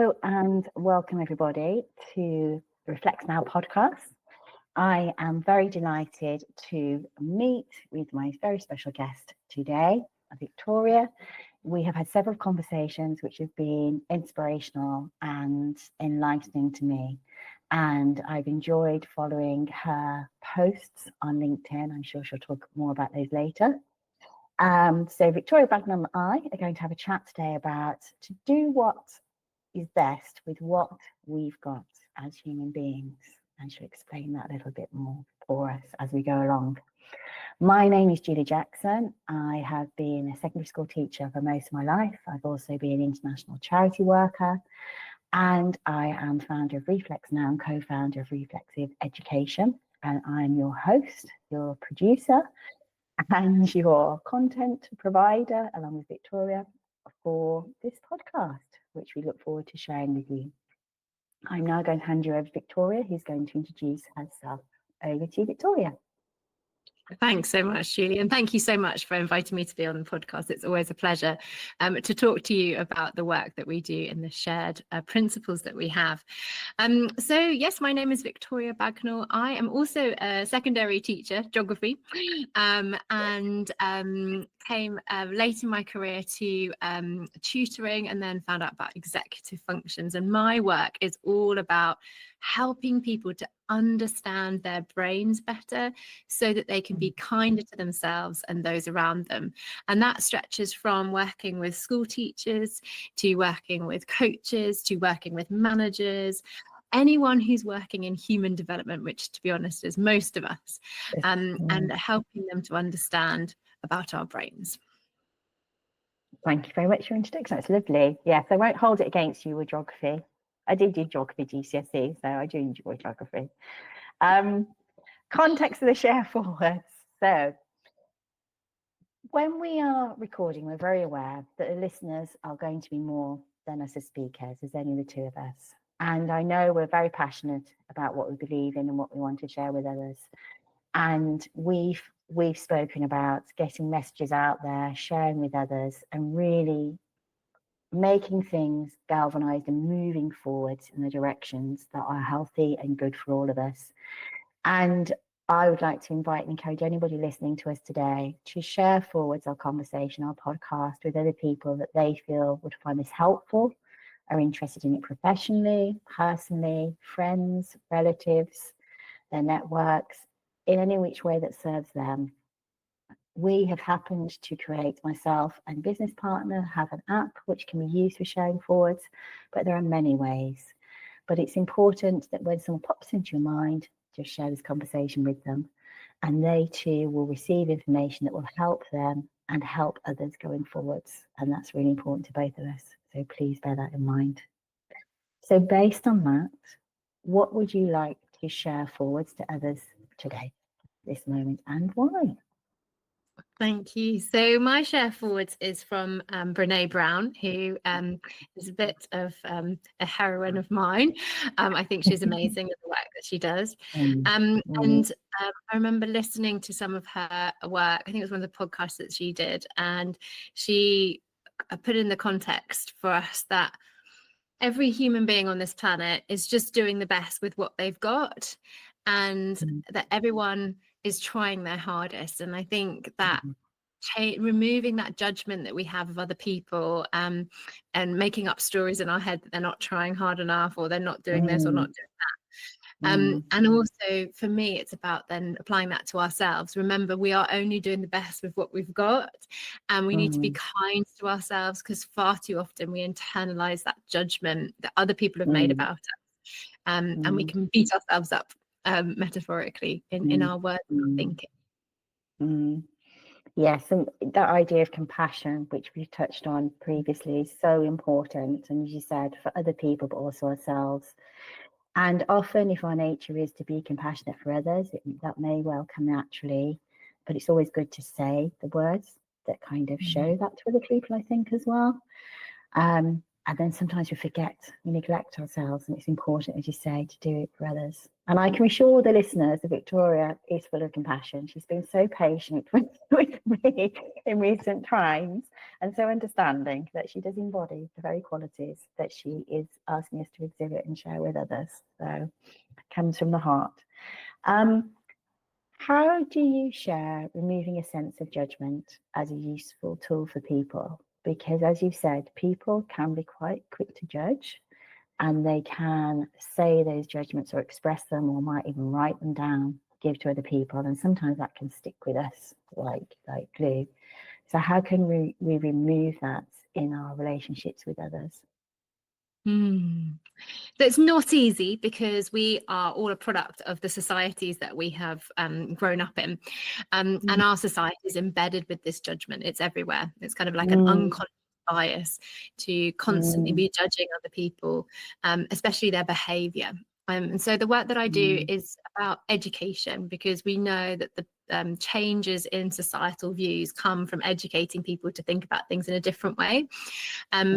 Hello and welcome everybody to the Reflect Now podcast. I am very delighted to meet with my very special guest today, Victoria. We have had several conversations which have been inspirational and enlightening to me. And I've enjoyed following her posts on LinkedIn. I'm sure she'll talk more about those later. So Victoria Bagnall and I are going to have a chat today about to do what is best with what we've got as human beings, and she'll explain that a little bit more for us as we go along. My name is Julie Jackson. I have been a secondary school teacher for most of my life. I've also been an international charity worker, and I am founder of Reflex Now and co-founder of Reflexive Education, and I'm your host, your producer, and your content provider along with Victoria for this podcast, which we look forward to sharing with you. I'm now going to hand you over to Victoria, who's going to introduce herself. Over to you, Victoria. Thanks so much, Julie, and thank you so much for inviting me to be on the podcast. It's always a pleasure to talk to you about the work that we do and the shared principles that we have. So yes, my name is Victoria Bagnall. I am also a secondary teacher, geography, and came late in my career to tutoring, and then found out about executive functions. And my work is all about helping people to understand their brains better so that they can be kinder to themselves and those around them. And that stretches from working with school teachers to working with coaches to working with managers, anyone who's working in human development, which to be honest is most of us, and helping them to understand about our brains. Thank you very much for your introduction. That's lovely. Yes, I won't hold it against you with geography. I did do geography GCSE, so I do enjoy geography. Context of the share forwards. So when we are recording, we're very aware that the listeners are going to be more than us as speakers. There's only the two of us. And I know we're very passionate about what we believe in and what we want to share with others. And we've spoken about getting messages out there, sharing with others, and really making things galvanized and moving forward in the directions that are healthy and good for all of us. And I would like to invite and encourage anybody listening to us today to share forwards our conversation, our podcast with other people that they feel would find this helpful, are interested in it professionally, personally, friends, relatives, their networks, in any which way that serves them. We have happened to create, myself and business partner have an app which can be used for sharing forwards, but there are many ways. But it's important that when someone pops into your mind, just share this conversation with them, and they too will receive information that will help them and help others going forwards. And that's really important to both of us. So please bear that in mind. So based on that, what would you like to share forwards to others today, this moment, and why? Thank you. So my share forwards is from Brene Brown, who is a bit of a heroine of mine. I think she's amazing at the work that she does. And I remember listening to some of her work. I think it was one of the podcasts that she did. And she put in the context for us that every human being on this planet is just doing the best with what they've got, and that everyone is trying their hardest. And I think that removing that judgment that we have of other people, and making up stories in our head that they're not trying hard enough, or they're not doing this or not doing that. And also for me, it's about then applying that to ourselves. Remember, we are only doing the best with what we've got, and we need to be kind to ourselves, because far too often we internalize that judgment that other people have made about us, and we can beat ourselves up metaphorically in our words and thinking. Yes, and that idea of compassion, which we've touched on previously, is so important. And as you said, for other people, but also ourselves. And often, if our nature is to be compassionate for others, that may well come naturally. But it's always good to say the words that kind of show that to other people, I think, as well. And And then sometimes we forget, we neglect ourselves, and it's important, as you say, to do it for others. And I can assure the listeners that Victoria is full of compassion. She's been so patient with me in recent times, and so understanding that she does embody the very qualities that she is asking us to exhibit and share with others. So it comes from the heart. How do you share removing a sense of judgment as a useful tool for people? Because as you've said, people can be quite quick to judge, and they can say those judgments or express them, or might even write them down, give to other people. And sometimes that can stick with us like glue. So how can we remove that in our relationships with others? So it's not easy, because we are all a product of the societies that we have grown up in, and our society is embedded with this judgment. It's everywhere. It's kind of like an unconscious bias to constantly be judging other people, especially their behavior. And so the work that I do is about education, because we know that the changes in societal views come from educating people to think about things in a different way.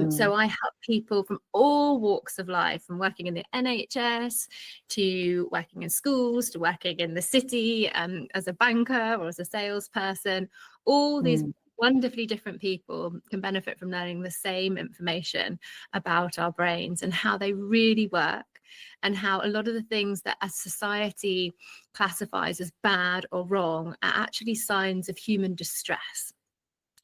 So I help people from all walks of life, from working in the NHS to working in schools to working in the city as a banker or as a salesperson. All these wonderfully different people can benefit from learning the same information about our brains and how they really work, and how a lot of the things that a society classifies as bad or wrong are actually signs of human distress.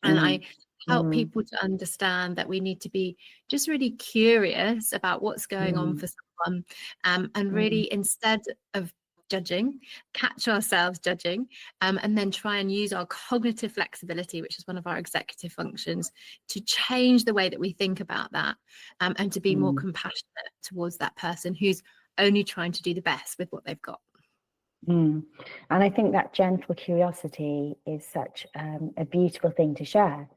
And I help people to understand that we need to be just really curious about what's going on for someone, and really, instead of judging, catch ourselves judging, and then try and use our cognitive flexibility, which is one of our executive functions, to change the way that we think about that, and to be more compassionate towards that person who's only trying to do the best with what they've got. And I think that gentle curiosity is such a beautiful thing to share.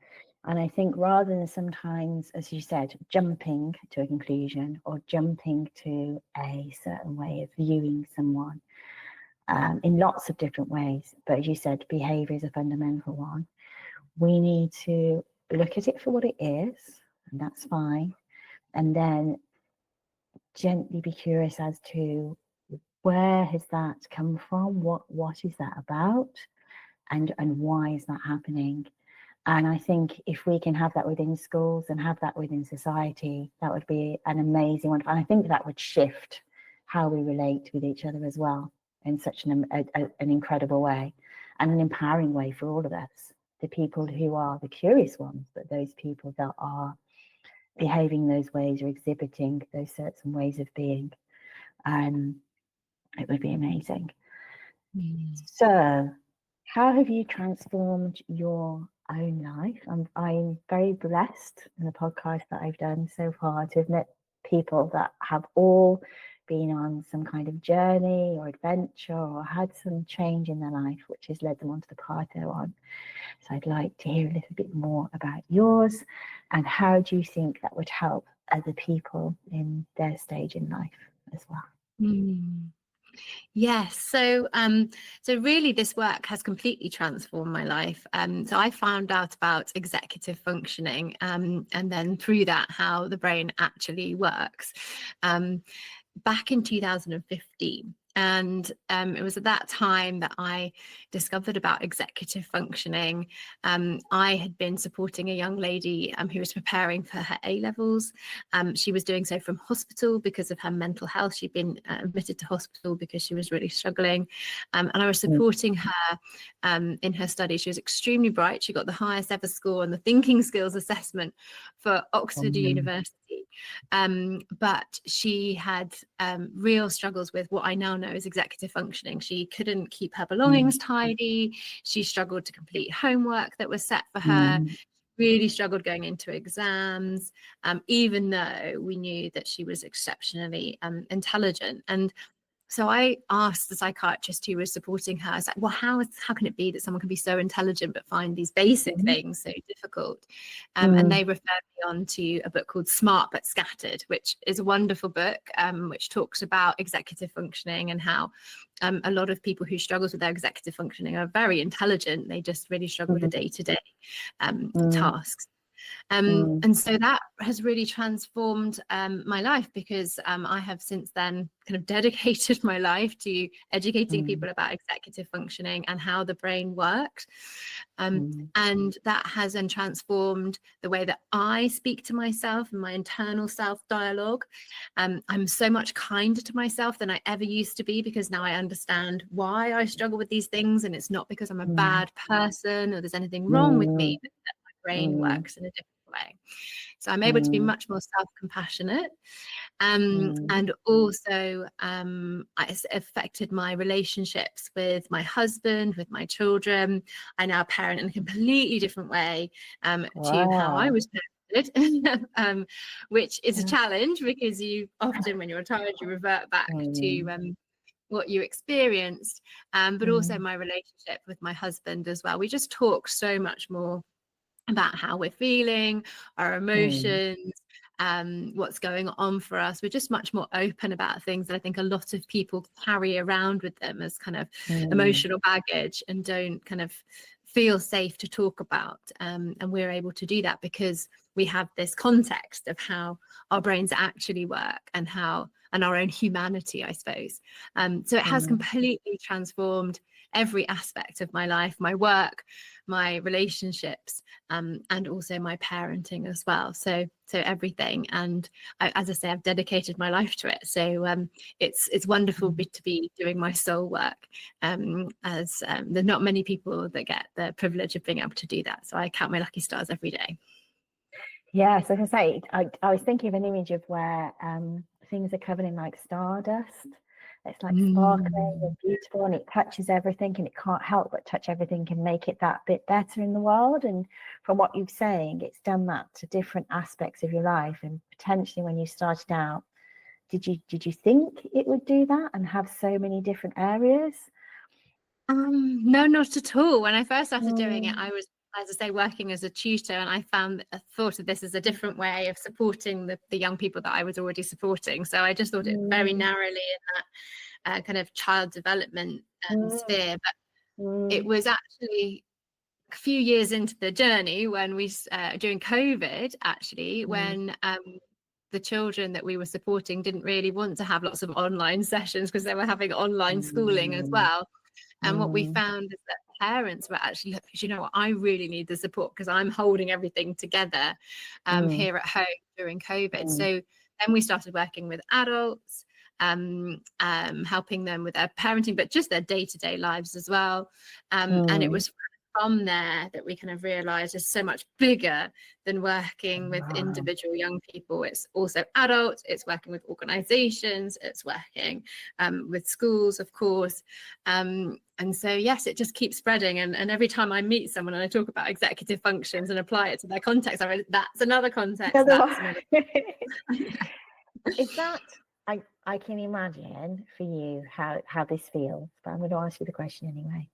And I think rather than sometimes, as you said, jumping to a conclusion or jumping to a certain way of viewing someone, in lots of different ways, but as you said, behavior is a fundamental one. We need to look at it for what it is, and that's fine. And then gently be curious as to where has that come from? What is that about? And why is that happening? And I think if we can have that within schools and have that within society, that would be an amazing one. And I think that would shift how we relate with each other as well, in such an incredible way, and an empowering way for all of us, the people who are the curious ones, but those people that are behaving those ways or exhibiting those certain ways of being. It would be amazing. So how have you transformed your own life? I'm very blessed in the podcast that I've done so far to have met people that have all been on some kind of journey or adventure or had some change in their life, which has led them onto the path they're on. So I'd like to hear a little bit more about yours, and how do you think that would help other people in their stage in life as well? Yes, so really this work has completely transformed my life. So I found out about executive functioning, and then through that how the brain actually works, back in 2015. And it was at that time that I discovered about executive functioning. I had been supporting a young lady who was preparing for her A-levels. She was doing so from hospital because of her mental health. She'd been admitted to hospital because she was really struggling. And I was supporting her in her study. She was extremely bright. She got the highest ever score on the thinking skills assessment for Oxford University. But she had real struggles with what I now know as executive functioning. She couldn't keep her belongings tidy. She struggled to complete homework that was set for her. Really struggled going into exams, even though we knew that she was exceptionally intelligent. And so I asked the psychiatrist who was supporting her, I was like, well, how can it be that someone can be so intelligent but find these basic things so difficult? And they referred me on to a book called Smart But Scattered, which is a wonderful book, which talks about executive functioning and how a lot of people who struggle with their executive functioning are very intelligent. They just really struggle with the day-to-day tasks. And so that has really transformed my life, because I have since then kind of dedicated my life to educating people about executive functioning and how the brain works. And that has then transformed the way that I speak to myself and my internal self dialogue. I'm so much kinder to myself than I ever used to be, because now I understand why I struggle with these things, and it's not because I'm a bad person or there's anything wrong with me, but that my brain works in a different way. So I'm able to be much more self-compassionate. And also it's affected my relationships with my husband, with my children. I now parent in a completely different way to how I was parented, which is a challenge, because you often, when you're a child, you revert back to what you experienced, but also my relationship with my husband as well. We just talk so much more about how we're feeling, our emotions, what's going on for us. We're just much more open about things that I think a lot of people carry around with them as kind of emotional baggage and don't kind of feel safe to talk about. And we're able to do that because we have this context of how our brains actually work and our own humanity, I suppose. So it has completely transformed every aspect of my life, my work, my relationships, and also my parenting as well. So everything. And as I say, I've dedicated my life to it. So it's wonderful to be doing my soul work, as there's not many people that get the privilege of being able to do that. So I count my lucky stars every day. Yes, I can say, I was thinking of an image of where things are covered in like stardust. It's like sparkling and beautiful, and it touches everything, and it can't help but touch everything and make it that bit better in the world. And from what you're saying, it's done that to different aspects of your life. And potentially when you started out, did you think it would do that and have so many different areas? No, not at all. When I first started doing it, I was, as I say, working as a tutor, and I thought of this as a different way of supporting the young people that I was already supporting. So I just thought it very narrowly in that kind of child development sphere. But it was actually a few years into the journey when we, during COVID, actually, when the children that we were supporting didn't really want to have lots of online sessions because they were having online schooling as well. And what we found is that parents were actually, look, you know what, I really need the support because I'm holding everything together here at home during COVID. So then we started working with adults, helping them with their parenting, but just their day-to-day lives as well. And it was from there that we kind of realized is so much bigger than working with individual young people. It's also adults, it's working with organizations, it's working with schools, of course. And so, yes, it just keeps spreading. And every time I meet someone and I talk about executive functions and apply it to their context, that's another context. Is that, I can imagine for you how this feels, but I'm going to ask you the question anyway.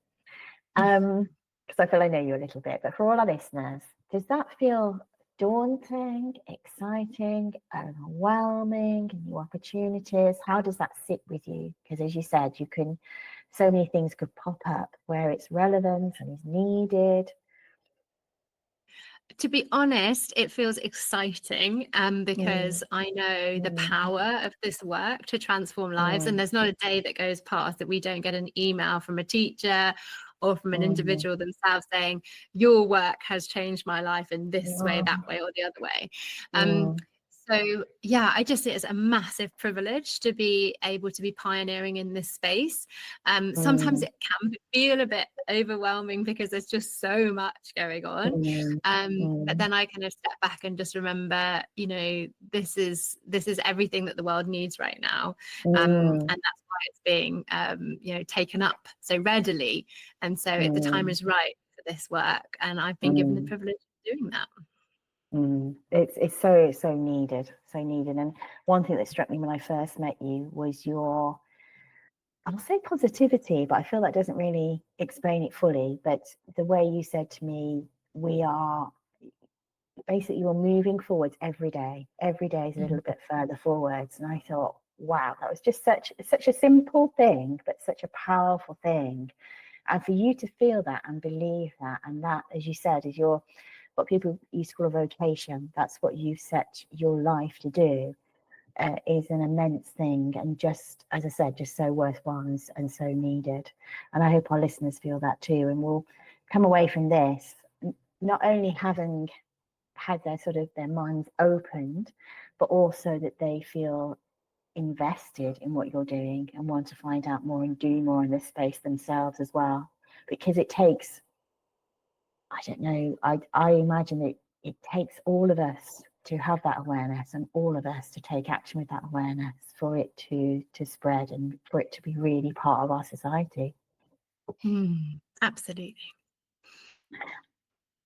Because I feel I know you a little bit, but for all our listeners, does that feel daunting, exciting, overwhelming, new opportunities? How does that sit with you? Because as you said, so many things could pop up where it's relevant and is needed. To be honest, it feels exciting because I know the power of this work to transform lives. And there's not a day that goes past that we don't get an email from a teacher or from an individual themselves saying, your work has changed my life in this way, that way, or the other way. So, yeah, I just see it as a massive privilege to be able to be pioneering in this space. Sometimes it can feel a bit overwhelming because there's just so much going on. But then I kind of step back and just remember, you know, this is everything that the world needs right now. And that's why it's being, you know, taken up so readily. And so the time is right for this work. And I've been given the privilege of doing that. It's so needed, and one thing that struck me when I first met you was your, I'll say positivity, but I feel that doesn't really explain it fully, but the way you said to me, you're moving forwards every day is a little bit further forwards. And I thought, wow, that was just such a simple thing, but such a powerful thing. And for you to feel that and believe that, and that, as you said, is your what people used to call a vocation. That's what you set your life to do. Is an immense thing, and just, as I said, just so worthwhile and so needed. And I hope our listeners feel that too, and will come away from this not only having had their minds opened, but also that they feel invested in what you're doing and want to find out more and do more in this space themselves as well. Because it takes, I don't know, I imagine it takes all of us to have that awareness, and all of us to take action with that awareness for it to spread and for it to be really part of our society. Absolutely.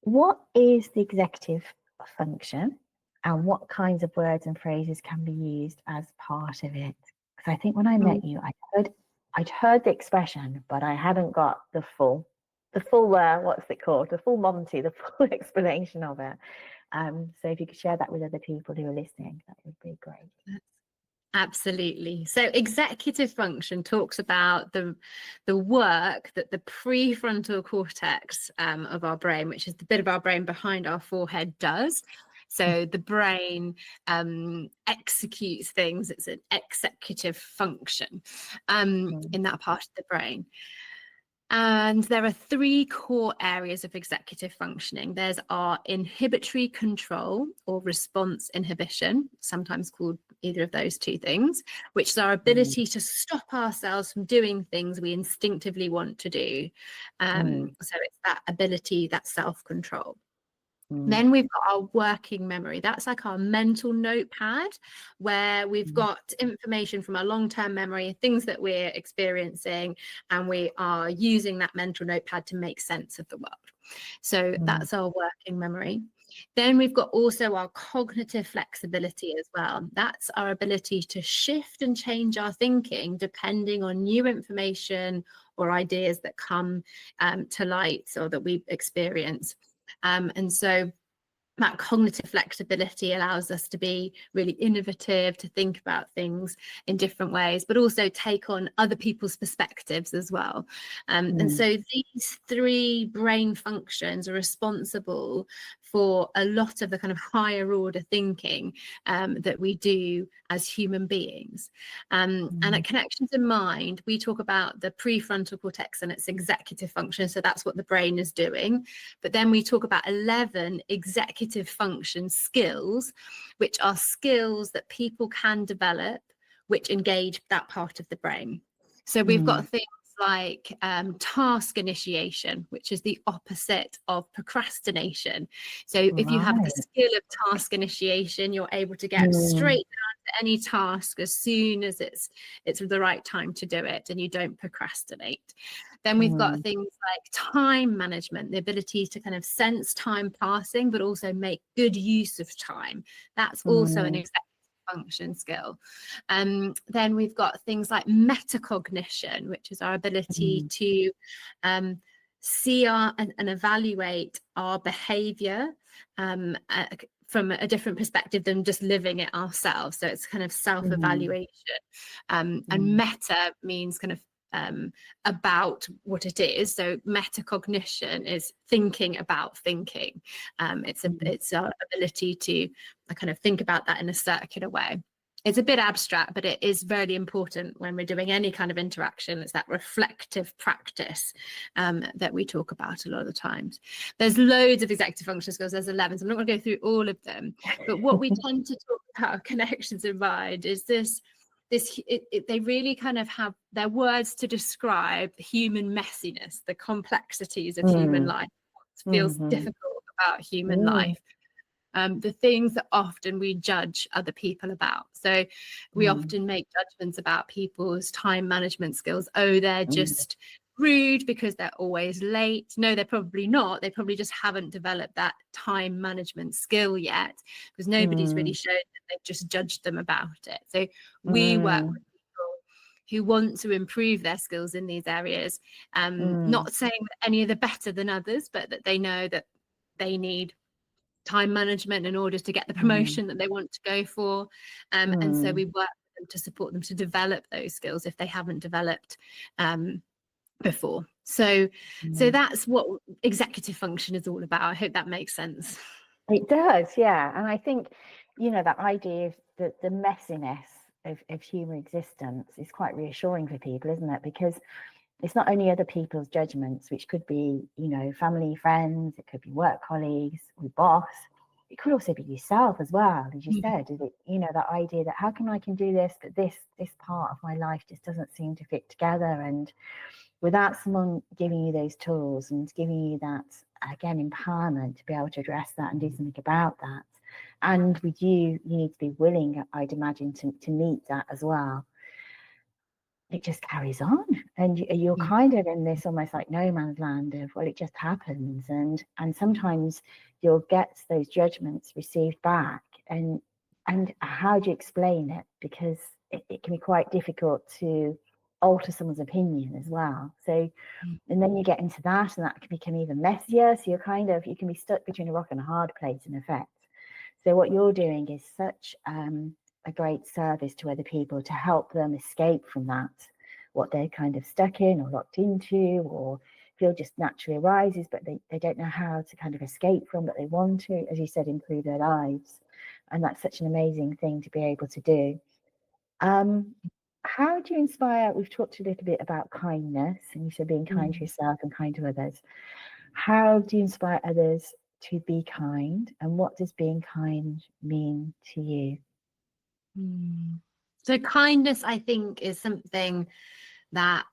What is the executive function, and what kinds of words and phrases can be used as part of it? Because I think when I met you, I'd heard the expression, but I hadn't got the full what's it called? The full Monty, the full explanation of it. So if you could share that with other people who are listening, that would be great. Absolutely. So executive function talks about the work that the prefrontal cortex of our brain, which is the bit of our brain behind our forehead, does. So the brain executes things. It's an executive function in that part of the brain. And there are three core areas of executive functioning. There's our inhibitory control or response inhibition, sometimes called either of those two things, which is our ability to stop ourselves from doing things we instinctively want to do. So it's that ability, that self-control. Then we've got our working memory. That's like our mental notepad, where we've got information from our long-term memory, things that we're experiencing, and we are using that mental notepad to make sense of the world. So that's our working memory. Then we've got also our cognitive flexibility as well. That's our ability to shift and change our thinking depending on new information or ideas that come to light or that we experience. And so that cognitive flexibility allows us to be really innovative, to think about things in different ways, but also take on other people's perspectives as well. And so these three brain functions are responsible for a lot of the kind of higher order thinking that we do as human beings. And at Connections in Mind, we talk about the prefrontal cortex and its executive function. So that's what the brain is doing. But then we talk about 11 executive function skills, which are skills that people can develop, which engage that part of the brain. So we've got things like task initiation, which is the opposite of procrastination. So if you have the skill of task initiation, you're able to get straight down to any task as soon as it's the right time to do it, and you don't procrastinate. Then we've got things like time management, the ability to kind of sense time passing, but also make good use of time. That's also an executive function skill. Then we've got things like metacognition, which is our ability to see and evaluate our behavior from a different perspective than just living it ourselves. So it's kind of self-evaluation. And meta means kind of about what it is. So metacognition is thinking about thinking. It's our ability to kind of think about that in a circular way. It's a bit abstract, but it is very important when we're doing any kind of interaction. It's that reflective practice that we talk about a lot of the times. There's loads of executive function skills. There's 11, so I'm not going to go through all of them. But what we tend to talk about Connections in Mind is they really kind of have their words to describe human messiness, the complexities of human life, what feels difficult about human life. The things that often we judge other people about. So we often make judgments about people's time management skills. Oh, they're just rude because they're always late. No, they're probably not. They probably just haven't developed that time management skill yet, because nobody's really shown that they've just judged them about it. So we work with people who want to improve their skills in these areas, not saying that any of them are better than others, but that they know that they need time management in order to get the promotion that they want to go for. And so we work with them to support them to develop those skills if they haven't developed before. So that's what executive function is all about. I hope that makes sense. It does, yeah. And I think, that idea of the messiness of human existence is quite reassuring for people, isn't it? Because it's not only other people's judgments, which could be, family, friends, it could be work colleagues or boss. It could also be yourself as well, as you said. Is it, that idea that how come I can do this, but this part of my life just doesn't seem to fit together. And without someone giving you those tools and giving you that, again, empowerment to be able to address that and do something about that. And with you need to be willing, I'd imagine, to meet that as well. It just carries on, and you're kind of in this almost like no man's land of, well, it just happens. And sometimes you'll get those judgments received back, and how do you explain it? Because it can be quite difficult to alter someone's opinion as well. So, and then you get into that, and that can become even messier. So you can be stuck between a rock and a hard place in effect. So what you're doing is such a great service to other people to help them escape from that, what they're kind of stuck in or locked into, or feel just naturally arises, but they don't know how to kind of escape from, but they want to, as you said, improve their lives. And that's such an amazing thing to be able to do. How do you inspire? We've talked a little bit about kindness, and you said being kind to yourself and kind to others. How do you inspire others to be kind, and what does being kind mean to you? So kindness, I think, is something that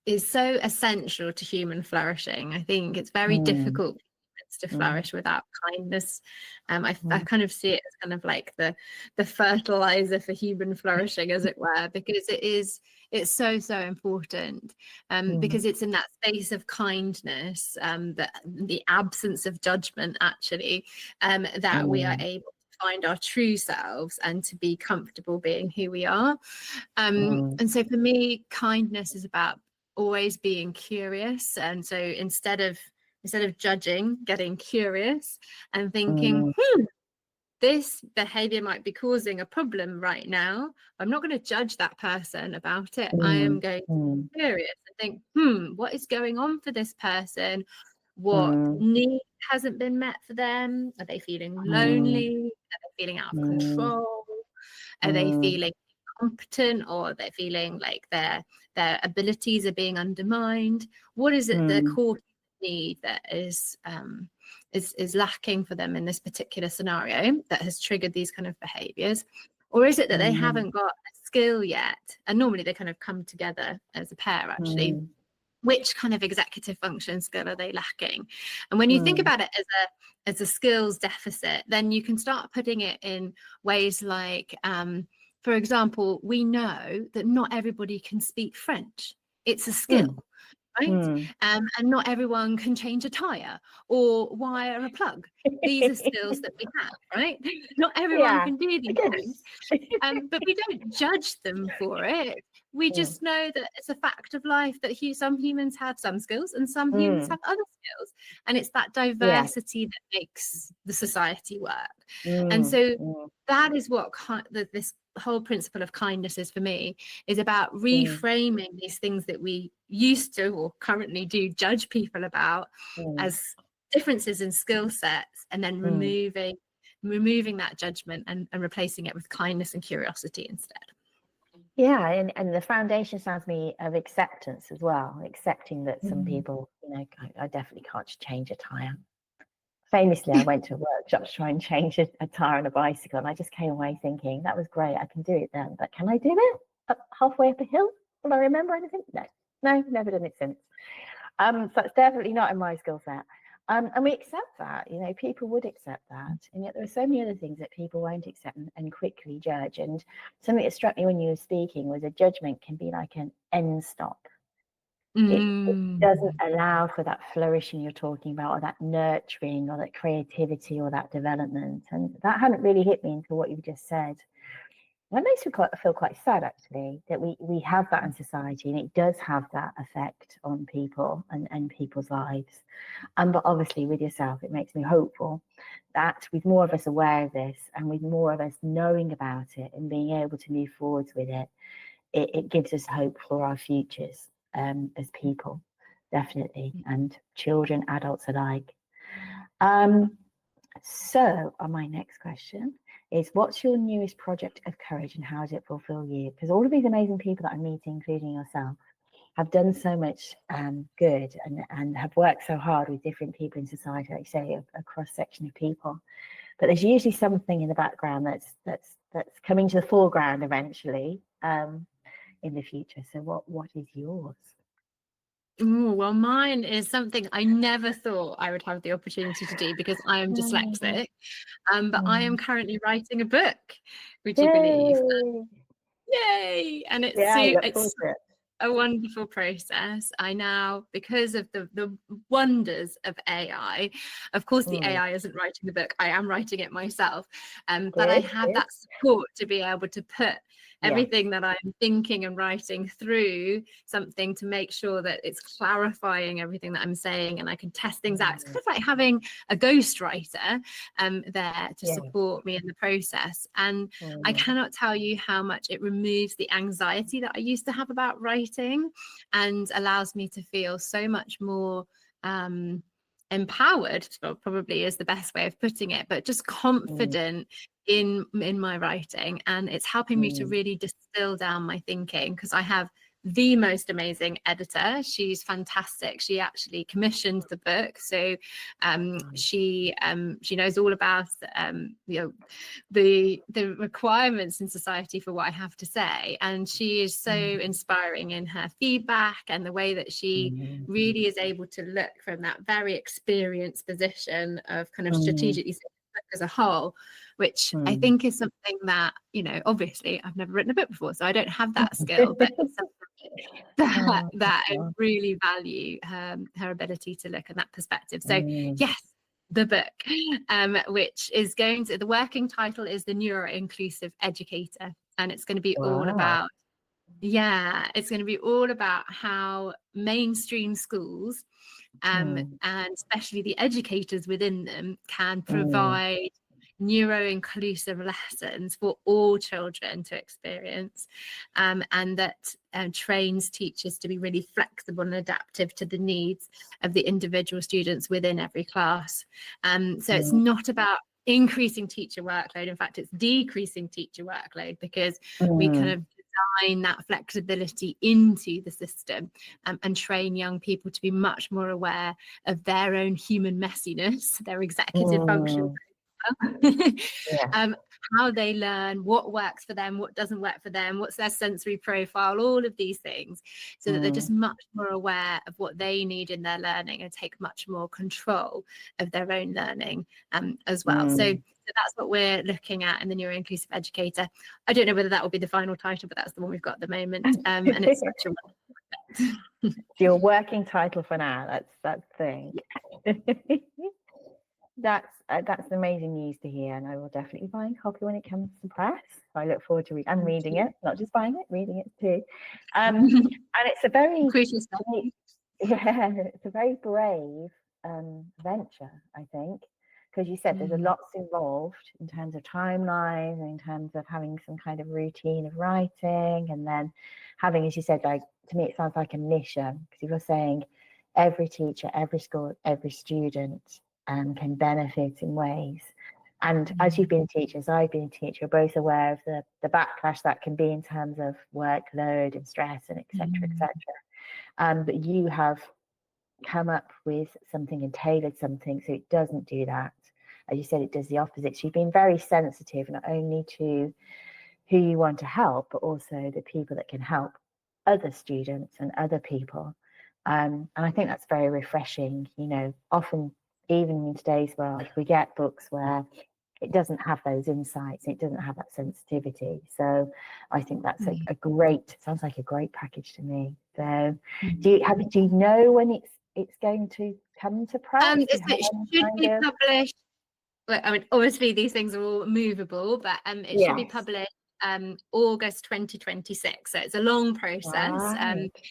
is so essential to human flourishing. I think it's very difficult to flourish without kindness. I kind of see it as kind of like the fertilizer for human flourishing, as it were, because it's so important, because it's in that space of kindness, that the absence of judgment, actually, that we are able to find our true selves and to be comfortable being who we are. And so for me, kindness is about always being curious. And so instead of judging, getting curious and thinking, this behavior might be causing a problem right now. I'm not going to judge that person about it. I am going to be curious and think, what is going on for this person? What need hasn't been met for them? Are they feeling lonely? Are they feeling out of control? Are they feeling incompetent, or they're feeling like their abilities are being undermined? What is it the core need that is lacking for them in this particular scenario that has triggered these kind of behaviors? Or is it that they haven't got a skill yet? And normally they kind of come together as a pair, actually. Which kind of executive function skill are they lacking? And when you think about it as a skills deficit, then you can start putting it in ways like, for example, we know that not everybody can speak French. It's a skill. Right? And not everyone can change a tire or wire a plug. These are skills that we have, right? Not everyone can do these things, but we don't judge them for it. We just know that it's a fact of life that some humans have some skills and some humans have other skills. And it's that diversity that makes the society work. And so that is what this whole principle of kindness is for me, is about reframing these things that we used to or currently do judge people about as differences in skill sets, and then removing that judgment and replacing it with kindness and curiosity instead. Yeah, and the foundation sounds to me of acceptance as well, accepting that some people, I definitely can't change a tire. Famously, I went to a workshop to try and change a tire on a bicycle, and I just came away thinking, that was great, I can do it then, but can I do it halfway up a hill? Will I remember anything? No, never done it since. So it's definitely not in my skill set. And we accept that, people would accept that. And yet there are so many other things that people won't accept and quickly judge. And something that struck me when you were speaking was a judgment can be like an end stop. It doesn't allow for that flourishing you're talking about, or that nurturing, or that creativity, or that development. And that hadn't really hit me until what you just said. That makes me feel quite sad, actually, that we have that in society, and it does have that effect on people and people's lives. But obviously with yourself, it makes me hopeful that with more of us aware of this, and with more of us knowing about it and being able to move forwards with it, it gives us hope for our futures as people. definitely, and children, adults alike. So on my next question is, what's your newest project of courage and how does it fulfill you? Because all of these amazing people that I'm meeting, including yourself, have done so much good and have worked so hard with different people in society, like you say, a cross section of people. But there's usually something in the background that's coming to the foreground eventually in the future. So what is yours? Ooh, well, mine is something I never thought I would have the opportunity to do because I am dyslexic. But I am currently writing a book, would you believe? Yay! And it's a wonderful process. I now, because of the wonders of AI, of course the AI isn't writing the book, I am writing it myself, but I have that support to be able to put everything that I'm thinking and writing through something to make sure that it's clarifying everything that I'm saying and I can test things out. It's kind of like having a ghostwriter there to support me in the process. And I cannot tell you how much it removes the anxiety that I used to have about writing and allows me to feel so much more empowered, probably is the best way of putting it, but just confident in my writing. And it's helping me to really distill down my thinking, because I have the most amazing editor. She's fantastic. She actually commissioned the book, so she knows all about the requirements in society for what I have to say, and she is so inspiring in her feedback and the way that she really is able to look from that very experienced position of kind of strategically as a whole, which I think is something that, obviously I've never written a book before, so I don't have that skill, but it's something that I really value her ability to look at that perspective. So yes, the book, which is the working title is The Neuro-Inclusive Educator, and it's going to be all about it's going to be all about how mainstream schools and especially the educators within them can provide neuro-inclusive lessons for all children to experience, and that trains teachers to be really flexible and adaptive to the needs of the individual students within every class. So it's not about increasing teacher workload. In fact, it's decreasing teacher workload, because we kind of design that flexibility into the system and train young people to be much more aware of their own human messiness, their executive function, how they learn, what works for them, what doesn't work for them, what's their sensory profile, all of these things, so that they're just much more aware of what they need in their learning and take much more control of their own learning as well. So that's what we're looking at in the Neuro-Inclusive Educator. I don't know whether that will be the final title, but that's the one we've got at the moment, and it's such a wonderful your working title for now. That's the thing. That's amazing news to hear, and I will definitely buy a copy when it comes to press. I look forward to reading it, not just buying it, reading it too. And it's a very it's a very brave venture, I think, because you said there's a lot involved in terms of timelines and in terms of having some kind of routine of writing, and then having, as you said, like, to me it sounds like a mission, because you were saying every teacher, every school, every student can benefit in ways. And as you've been a teacher, as I've been a teacher, we're both aware of the backlash that can be in terms of workload and stress and et cetera, but you have come up with something and tailored something so it doesn't do that. As you said, it does the opposite. So you've been very sensitive, not only to who you want to help, but also the people that can help other students and other people. And I think that's very refreshing. Often, even in today's world, we get books where it doesn't have those insights, it doesn't have that sensitivity. So I think that's sounds like a great package to me. So do you know when it's going to come to press? It should be published. Well, I mean, obviously these things are all movable, but it should be published August 2026. So it's a long process.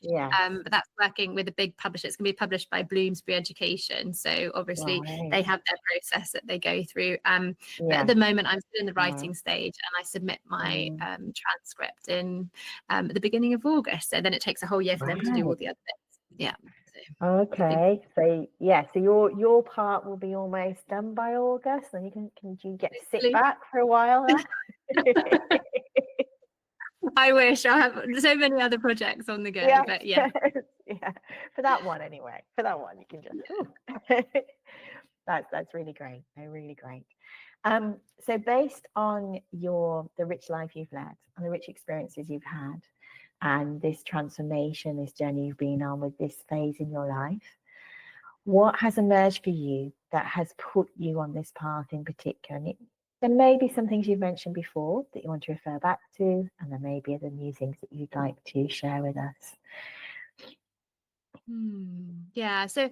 But that's working with a big publisher. It's going to be published by Bloomsbury Education. So obviously they have their process that they go through. But at the moment, I'm still in the writing stage, and I submit my transcript in the beginning of August. So then it takes a whole year for them to do all the other bits. Yeah. Okay, so yeah, so your part will be almost done by August, and can you get to sit back for a while then? I wish. I have so many other projects on the go, Yeah, but yeah. yeah, for that one anyway. For that one, you can just. That's really great. Really great. So based on the rich life you've led and the rich experiences you've had, and this transformation, this journey you've been on with this phase in your life, what has emerged for you that has put you on this path in particular? And there may be some things you've mentioned before that you want to refer back to, and there may be other new things that you'd like to share with us. Yeah, so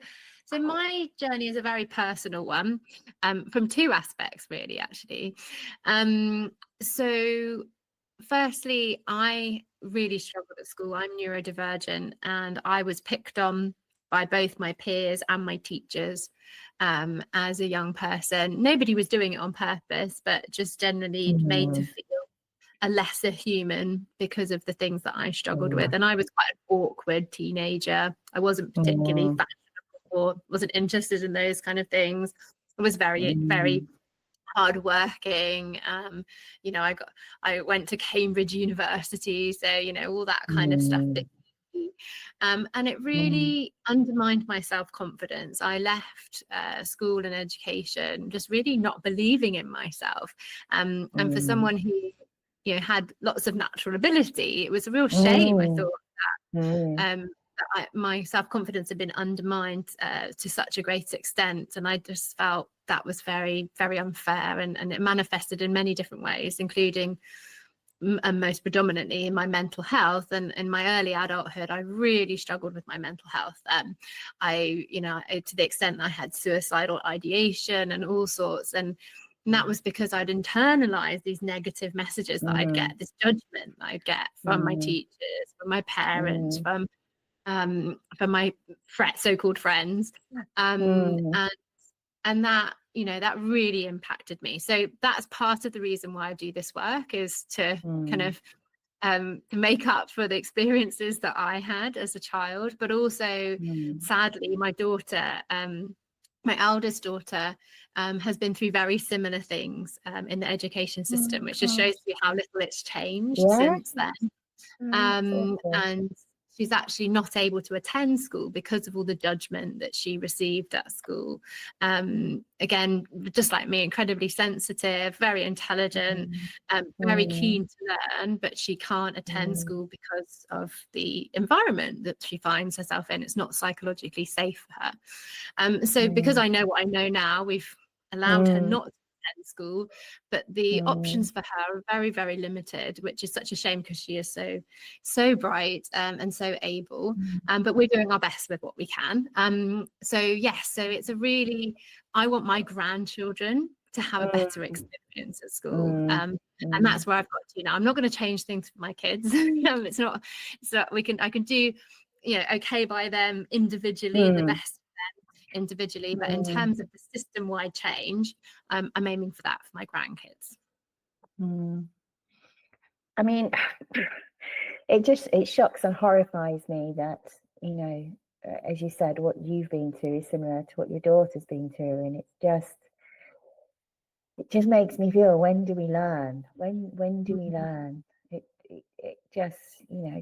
my journey is a very personal one, from two aspects really, actually. So firstly, I really struggled at school. I'm neurodivergent, and I was picked on by both my peers and my teachers as a young person. Nobody was doing it on purpose, but just generally made to feel a lesser human because of the things that I struggled with. And I was quite an awkward teenager. I wasn't particularly fashionable or wasn't interested in those kind of things. I was very, very hardworking. I went to Cambridge University, so all that kind of stuff. And it really undermined my self-confidence. I left school and education just really not believing in myself. And for someone who had lots of natural ability, it was a real shame. I thought that my self-confidence had been undermined to such a great extent, and I just felt that was very, very unfair, and it manifested in many different ways, including and most predominantly in my mental health. And in my early adulthood, I really struggled with my mental health. To the extent that I had suicidal ideation and all sorts. And that was because I'd internalized these negative messages that I'd get, this judgment that I'd get from my teachers, from my parents, from my so-called friends. And that, that really impacted me. So that's part of the reason why I do this work, is to kind of to make up for the experiences that I had as a child. But also, sadly, my daughter, my eldest daughter, has been through very similar things in the education system, which just shows you how little it's changed since then. And she's actually not able to attend school because of all the judgment that she received at school. Again, just like me, incredibly sensitive, very intelligent, very keen to learn, but she can't attend school because of the environment that she finds herself in. It's not psychologically safe for her. So because I know what I know now, we've allowed her not to attend school, but the options for her are very, very limited, which is such a shame because she is so bright and so able. But we're doing our best with what we can. So it's I want my grandchildren to have a better experience at school. And that's where I've got to now. I'm not going to change things for my kids. It's not I can do okay by them individually, the best individually, but in terms of the system-wide change, I'm aiming for that for my grandkids. I mean, it shocks and horrifies me that, as you said, what you've been through is similar to what your daughter's been through, and it just makes me feel, when do we learn? When do we learn? It just,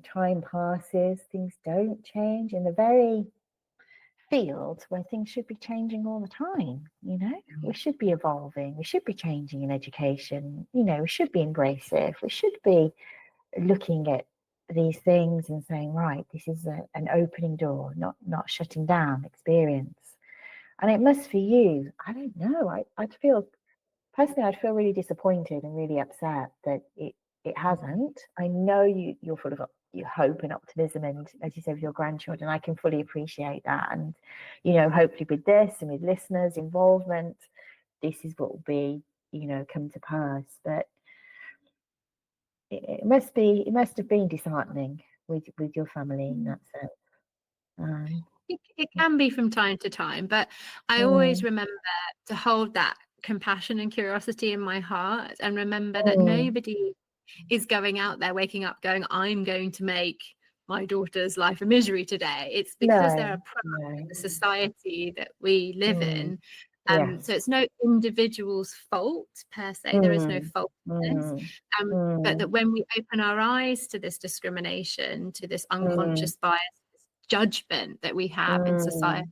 time passes, things don't change in the very field where things should be changing all the time. We should be evolving, we should be changing in education, we should be embracive, we should be looking at these things and saying, right, this is an opening door, not shutting down experience. And it must, for you, I don't know, I'd feel really disappointed and really upset that it hasn't. I know you're full of your hope and optimism, and as you said, with your grandchildren, I can fully appreciate that. And hopefully with this and with listeners' involvement, this is what will be come to pass. But it must have been disheartening with your family in that sense. It can be from time to time, but I always remember to hold that compassion and curiosity in my heart, and remember that nobody is going out there waking up going, I'm going to make my daughter's life a misery today. It's because they're a product of the society that we live in. Yes. So it's no individual's fault per se. There is no fault in this. But that when we open our eyes to this discrimination, to this unconscious bias, this judgment that we have in society,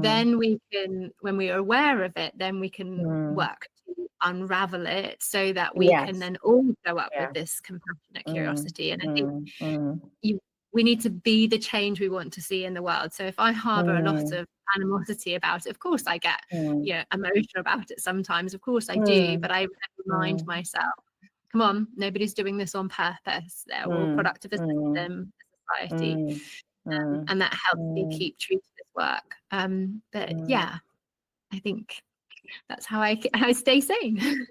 then we can, when we are aware of it, then we can work to unravel it so that we can then all go up with this compassionate curiosity. And I think we need to be the change we want to see in the world. So if I harbor a lot of animosity about it, of course I get emotional about it sometimes, of course I do, but I remind myself, come on, nobody's doing this on purpose. They're all product of a system, a society. And that helps me keep true to this work. But yeah, I think that's how I stay sane.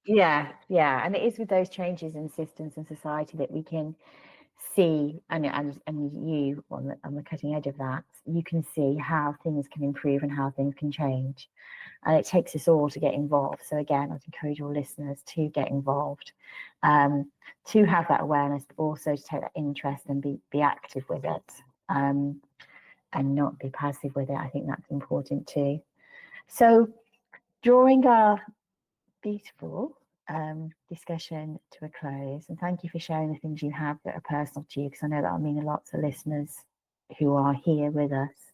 Yeah, and it is with those changes in systems and society that we can see, and you on the cutting edge of that, you can see how things can improve and how things can change. And it takes us all to get involved. So again, I'd encourage all listeners to get involved, to have that awareness, but also to take that interest and be active with it, and not be passive with it. I think that's important too. So drawing our beautiful discussion to a close, and thank you for sharing the things you have that are personal to you, because I know that'll mean a lot to listeners who are here with us.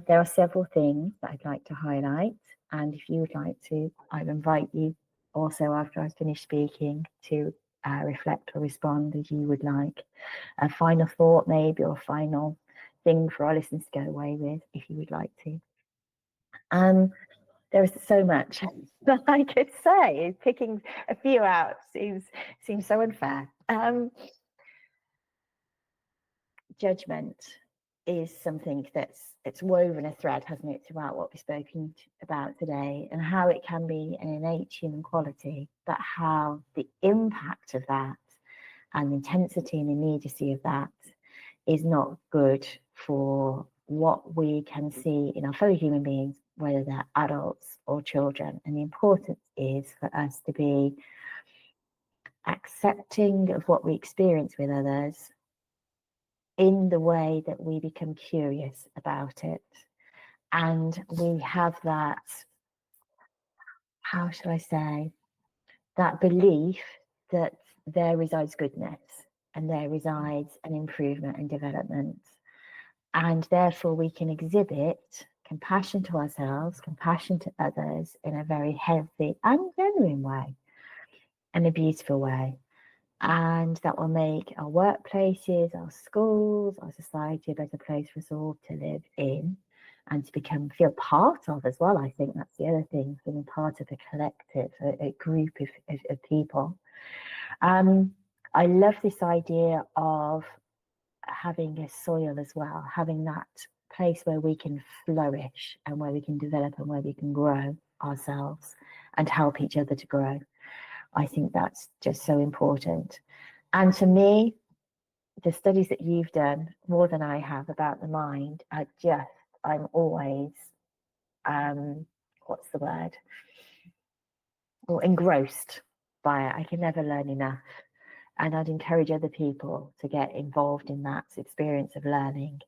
There are several things that I'd like to highlight, and if you would like to, I'd invite you also after I've finished speaking to reflect or respond as you would like. A final thought maybe, or a final thing for our listeners to go away with, if you would like to. There is so much that I could say. Picking a few out seems so unfair. Judgment is something it's woven a thread, hasn't it, throughout what we've spoken about today, and how it can be an innate human quality, but how the impact of that and the intensity and immediacy of that is not good for what we can see in our fellow human beings, whether they're adults or children. And the importance is for us to be accepting of what we experience with others in the way that we become curious about it. And we have that, how shall I say, that belief that there resides goodness and there resides an improvement and development. And therefore we can exhibit compassion to ourselves, compassion to others in a very healthy and genuine way, in a beautiful way. And that will make our workplaces, our schools, our society a better place for us all to live in and to feel part of as well. I think that's the other thing, feeling part of a collective, a group of people. I love this idea of having a soil as well, having that place where we can flourish and where we can develop and where we can grow ourselves and help each other to grow. I think that's just so important. And to me, the studies that you've done more than I have about the mind are just, I'm always, what's the word? Well, engrossed by it. I can never learn enough. And I'd encourage other people to get involved in that experience of learning,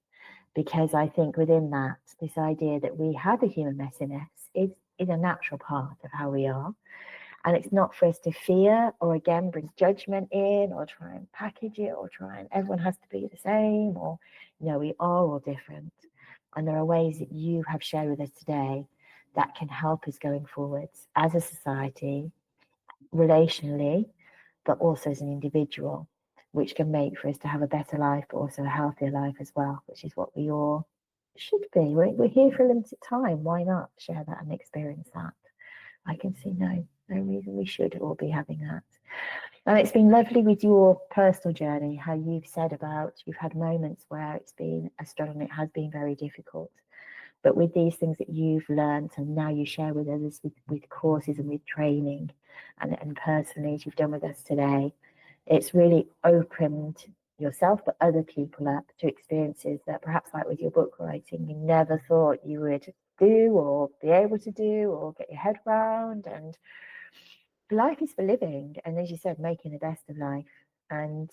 because I think within that, this idea that we have a human messiness is a natural part of how we are. And it's not for us to fear or again bring judgment in or try and package it or try and everyone has to be the same, or we are all different. And there are ways that you have shared with us today that can help us going forwards as a society, relationally, but also as an individual, which can make for us to have a better life, but also a healthier life as well, which is what we all should be. We're here for a limited time. Why not share that and experience that? I can see no reason we should all be having that. And it's been lovely with your personal journey, how you've said about you've had moments where it's been a struggle and it has been very difficult. But with these things that you've learned and now you share with others with courses and with training and personally as you've done with us today, it's really opened yourself but other people up to experiences that perhaps, like with your book writing, you never thought you would do or be able to do or get your head around. And life is for living, and as you said, making the best of life. And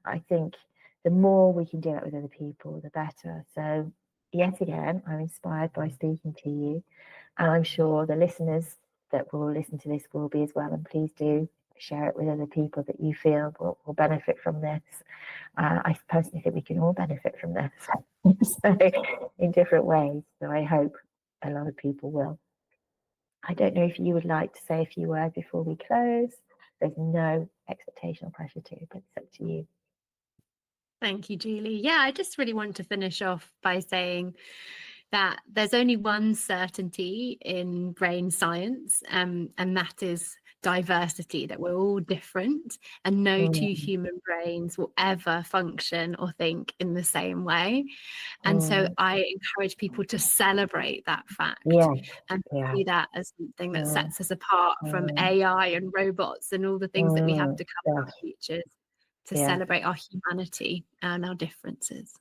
I think the more we can do it with other people, the better. So yet again, I'm inspired by speaking to you, and I'm sure the listeners that will listen to this will be as well. And please do share it with other people that you feel will benefit from this. I personally think we can all benefit from this so, in different ways. So I hope a lot of people will. I don't know if you would like to say a few words before we close. There's no expectation or pressure to, but it's up to you. Thank you, Julie. Yeah, I just really want to finish off by saying that there's only one certainty in brain science, and that is diversity, that we're all different, and no two human brains will ever function or think in the same way. And so I encourage people to celebrate that fact and see that as something that sets us apart from AI and robots and all the things that we have to come in the future, to celebrate our humanity and our differences.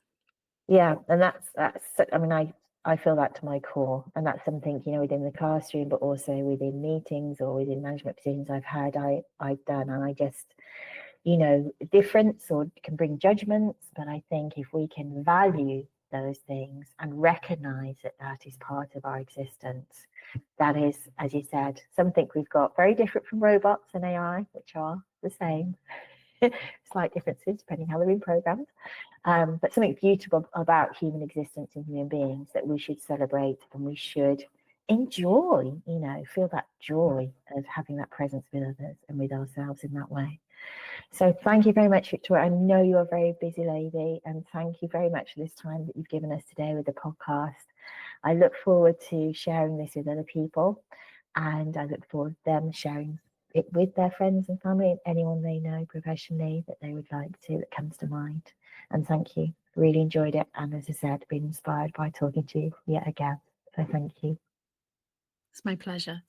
Yeah, and that's I mean, I feel that to my core, and that's something, you know, within the classroom, but also within meetings or within management positions I've done, and I just, you know, difference or can bring judgments, but I think if we can value those things and recognize that that is part of our existence, that is, as you said, something we've got very different from robots and AI, which are the same. Slight differences depending how they've been programmed, but something beautiful about human existence and human beings that we should celebrate and we should enjoy, you know, feel that joy of having that presence with others and with ourselves in that way. So thank you very much, Victoria. I know you're a very busy lady, and thank you very much for this time that you've given us today with the podcast. I look forward to sharing this with other people, and I look forward to them sharing it with their friends and family, and anyone they know professionally that they would like to, that comes to mind. And thank you. Really enjoyed it. And as I said, been inspired by talking to you yet again. So thank you. It's my pleasure.